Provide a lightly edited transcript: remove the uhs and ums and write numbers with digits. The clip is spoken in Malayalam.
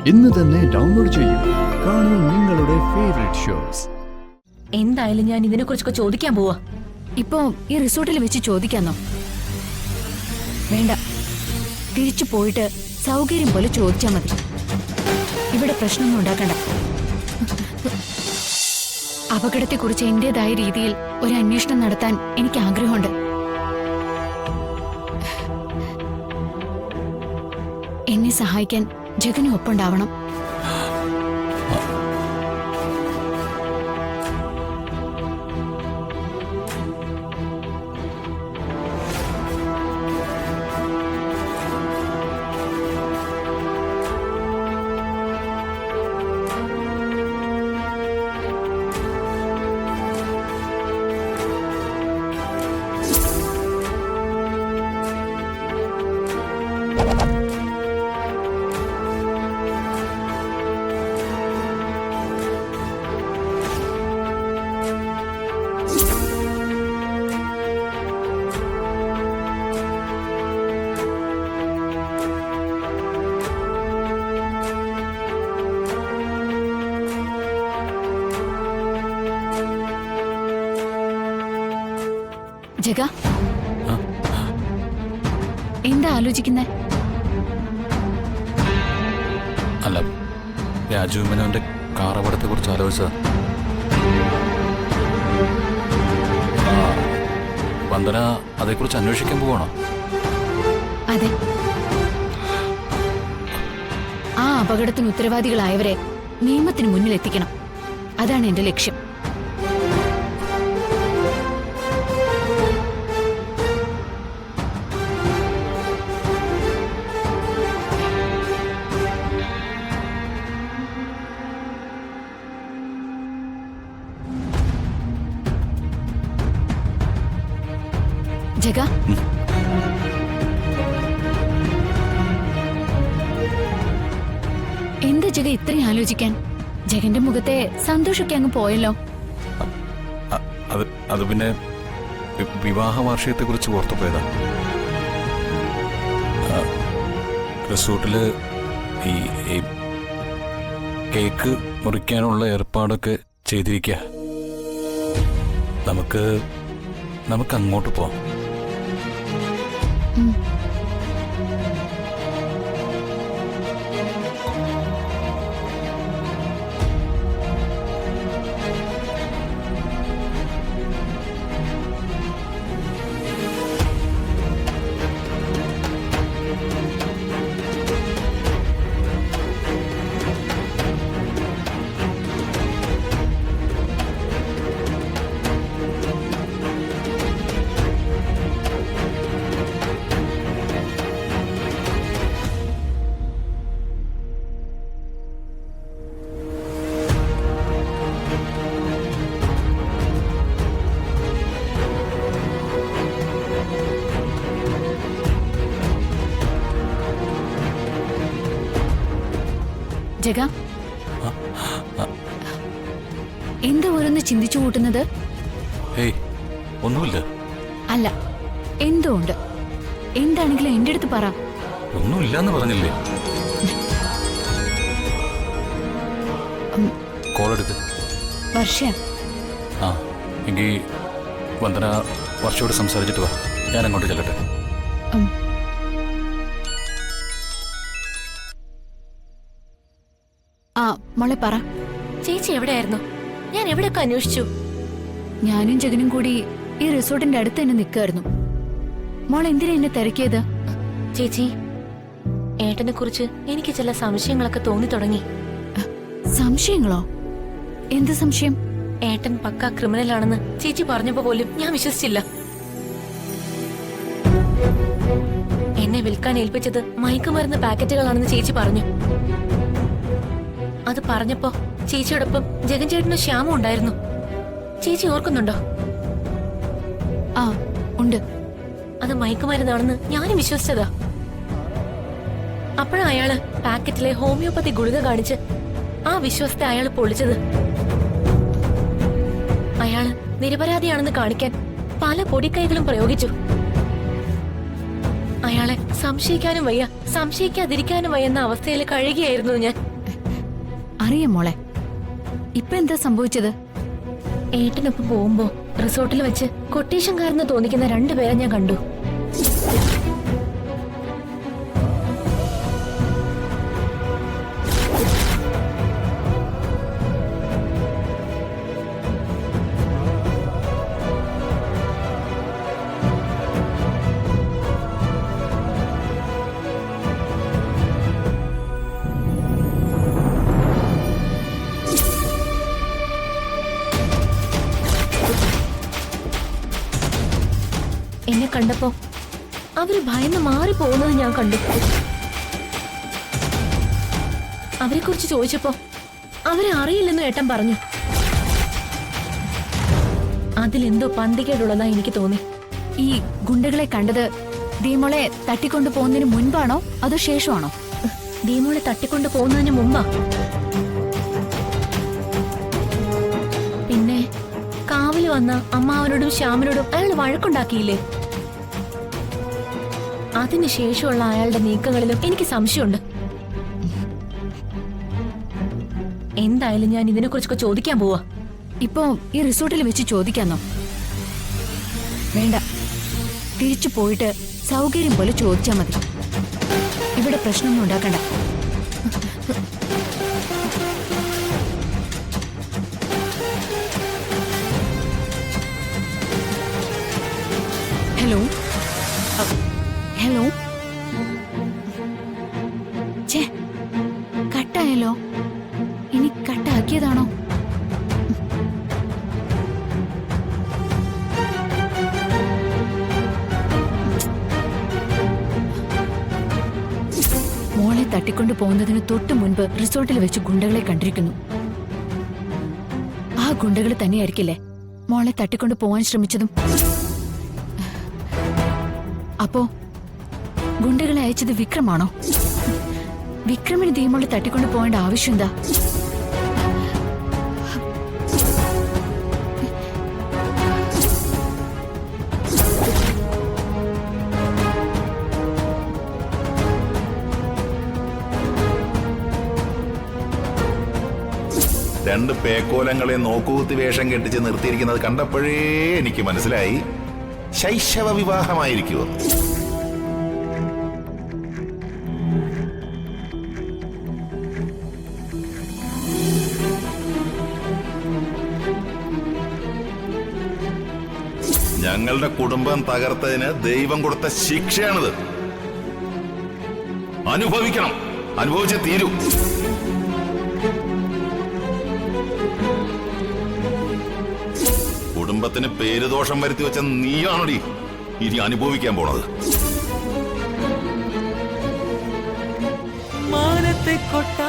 ഇന്ന് തന്നെ ഡൗൺലോഡ് ചെയ്യൂ. കാണൂ നിങ്ങളുടെ ഫേവറേറ്റ് ഷോസ്. എന്തായാലും ഞാൻ ഇതിനെ കുറിച്ചൊക്കെ ചോദിക്കാൻ പോവാ. ഇപ്പോ ഈ റിസോർട്ടിൽ വെച്ച് ചോദിക്കാന്നോ? വേണ്ട, തിരിച്ചു പോയിട്ട് സൗകര്യം പോലെ ചോദിച്ചാ മതി. ഇവിടെ പ്രശ്നമൊന്നും ഉണ്ടാക്കണ്ട. അപകടത്തെക്കുറിച്ച് എന്റേതായ രീതിയിൽ ഒരു അന്വേഷണം നടത്താൻ എനിക്ക് ആഗ്രഹമുണ്ട്. എന്നെ സഹായിക്കാൻ ജഗനും ഒപ്പുണ്ടാവണം. ജഗ, എന്താ ആലോചിക്കുന്നേ? അല്ല, രാജു മേനോന്റെ കാറപടത്തെ കുറിച്ച് ആലോചിച്ച വന്ദന അതേക്കുറിച്ച് അന്വേഷിക്കാൻ പോവാണോ? അതെ, ആ അപകടത്തിന് ഉത്തരവാദികളായവരെ നിയമത്തിന് മുന്നിൽ എത്തിക്കണം. അതാണ് എന്റെ ലക്ഷ്യം. ജഗ, എന്താ ജഗ ഇത്രയും ആലോചിക്കാൻ? ജഗന്റെ മുഖത്തെ സന്തോഷമൊക്കെ അങ്ങ് പോയല്ലോ. അത് പിന്നെ വിവാഹ വാർഷികത്തെ കുറിച്ച് ഓർത്തുപോയതാ. റിസോർട്ടില് ഈ കേക്ക് മുറിക്കാനുള്ള ഏർപ്പാടൊക്കെ ചെയ്തിരിക്കുക. നമുക്ക് അങ്ങോട്ട് പോവാം. ജഗ, എന്താ ഓരോന്ന് ചിന്തിച്ചു കൂട്ടുന്നത്? ഒന്നുമില്ല. അല്ല, എന്തോ ഉണ്ട്. എന്താണെങ്കിലും എന്റെ അടുത്ത് പറ. ഒന്നുമില്ലെന്ന് പറഞ്ഞില്ലേ? കോളെടുത്ത്. വർഷ. ആ, എങ്കിൽ വന്ദന വർഷയോട് സംസാരിച്ചിട്ട് വാ, ഞാൻ അങ്ങോട്ട് ചെല്ലട്ടെ. ആ, മോളെ പറ. ചേച്ചി എവിടെയായിരുന്നു? ഞാൻ എവിടെയൊക്കെ അന്വേഷിച്ചു. ഞാനും ജഗനും കൂടി ഈ റിസോർട്ടിന്റെ അടുത്ത് തന്നെ നിൽക്കായിരുന്നു. മോൾ എന്തിനാ എന്നെ തിരക്കിയത്? ചേച്ചി, ഏട്ടനെ കുറിച്ച് എനിക്ക് ചില സംശയങ്ങളൊക്കെ തോന്നി തുടങ്ങി. സംശയങ്ങളോ? എന്ത് സംശയം? ഏട്ടൻ പക്കാ ക്രിമിനലാണെന്ന് ചേച്ചി പറഞ്ഞപ്പോ പോലും ഞാൻ വിശ്വസിച്ചില്ല. എന്നെ വിൽക്കാൻ ഏൽപ്പിച്ചത് മയക്കുമരുന്ന് പാക്കറ്റുകളാണെന്ന് ചേച്ചി പറഞ്ഞു. അത് പറഞ്ഞപ്പോ ചേച്ചിയോടൊപ്പം ജഗൻ ചേട്ടനും ശ്യാമും ഉണ്ടായിരുന്നു. ചേച്ചി ഓർക്കുന്നുണ്ടോ? ആ, ഉണ്ട്. അത് മയക്കുമരുന്നാണെന്ന് ഞാനും വിശ്വസിച്ചതാ. അപ്പോഴാ അയാള് പാക്കറ്റിലെ ഹോമിയോപ്പതി ഗുളിക കാണിച്ച് ആ വിശ്വാസത്തെ അയാൾ പൊളിച്ചത്. അയാള് നിരപരാധിയാണെന്ന് കാണിക്കാൻ പല പൊടിക്കൈകളും പ്രയോഗിച്ചു. അയാളെ സംശയിക്കാനും വയ്യ, സംശയിക്കാതിരിക്കാനും വയ്യെന്ന അവസ്ഥയിൽ കഴിയുകയായിരുന്നു ഞാൻ. അറിയാം മോളെ. ഇപ്പൊ എന്താ സംഭവിച്ചത്? ഏട്ടനൊപ്പം പോകുമ്പോ റിസോർട്ടിൽ വെച്ച് കൊട്ടേഷൻകാരെന്ന് തോന്നിക്കുന്ന രണ്ടുപേരെ ഞാൻ കണ്ടു. എന്നെ കണ്ടപ്പോ അവര് ഭയന്ന് മാറി പോകുന്നത് ഞാൻ കണ്ടു. അവരെ കുറിച്ച് ചോദിച്ചപ്പോ അവരെ അറിയില്ലെന്ന് ഏട്ടൻ പറഞ്ഞു. അതിലെന്തോ പന്തികേടുള്ളതാ എനിക്ക് തോന്നി. ഈ ഗുണ്ടകളെ കണ്ടത് ദീമോളെ തട്ടിക്കൊണ്ടു പോകുന്നതിന് മുൻപാണോ അതോ ശേഷമാണോ? ദീമോളെ തട്ടിക്കൊണ്ട് പോകുന്നതിന് മുമ്പാ. പിന്നെ കാവില് വന്ന അമ്മാവനോടും ശ്യാമിനോടും അയാൾ വഴക്കുണ്ടാക്കിയില്ലേ? അതിനുശേഷമുള്ള അയാളുടെ നീക്കങ്ങളിലും എനിക്ക് സംശയമുണ്ട്. എന്തായാലും ഞാൻ ഇതിനെക്കുറിച്ചൊക്കെ ചോദിക്കാൻ പോവാ. ഇപ്പോ ഈ റിസോർട്ടിൽ വെച്ച് ചോദിക്കാന്നോ? വേണ്ട, തിരിച്ചു പോയിട്ട് സൗകര്യം പോലെ ചോദിച്ചാ മതി. ഇവിടെ പ്രശ്നമൊന്നും ഉണ്ടാക്കണ്ട. Hello hello. ഛേ, കട്ടായല്ലോ. ഇനി കട്ടാക്കിയതാണോ? മോളെ തട്ടിക്കൊണ്ടു പോകുന്നതിന് തൊട്ടു മുൻപ് റിസോർട്ടിൽ വെച്ച് ഗുണ്ടകളെ കണ്ടിരിക്കുന്നു. ആ ഗുണ്ടകൾ തന്നെയായിരിക്കില്ലേ മോളെ തട്ടിക്കൊണ്ടു പോവാൻ ശ്രമിച്ചതും? അപ്പോ ഗുണ്ടകളെ അയച്ചത് വിക്രമാണോ? വിക്രമിന് ദീമോളെ തട്ടിക്കൊണ്ടു പോകേണ്ട ആവശ്യം എന്താ? രണ്ട് പേക്കോലങ്ങളെ നോക്കുകുത്തി വേഷം കെട്ടിച്ച് നിർത്തിയിരിക്കുന്നത് കണ്ടപ്പോഴേ എനിക്ക് മനസ്സിലായി ശൈശവ വിവാഹമായിരിക്കുമോ. ഞങ്ങളുടെ കുടുംബം തകർത്തതിന് ദൈവം കൊടുത്ത ശിക്ഷയാണിത്. അനുഭവിക്കണം, അനുഭവിച്ചേ തീരൂ. കുടുംബത്തിന് പേരുദോഷം വരുത്തി വെച്ച നീയാണോടി ഇനി അനുഭവിക്കാൻ പോണത്. മാനത്തെ കൊട്ട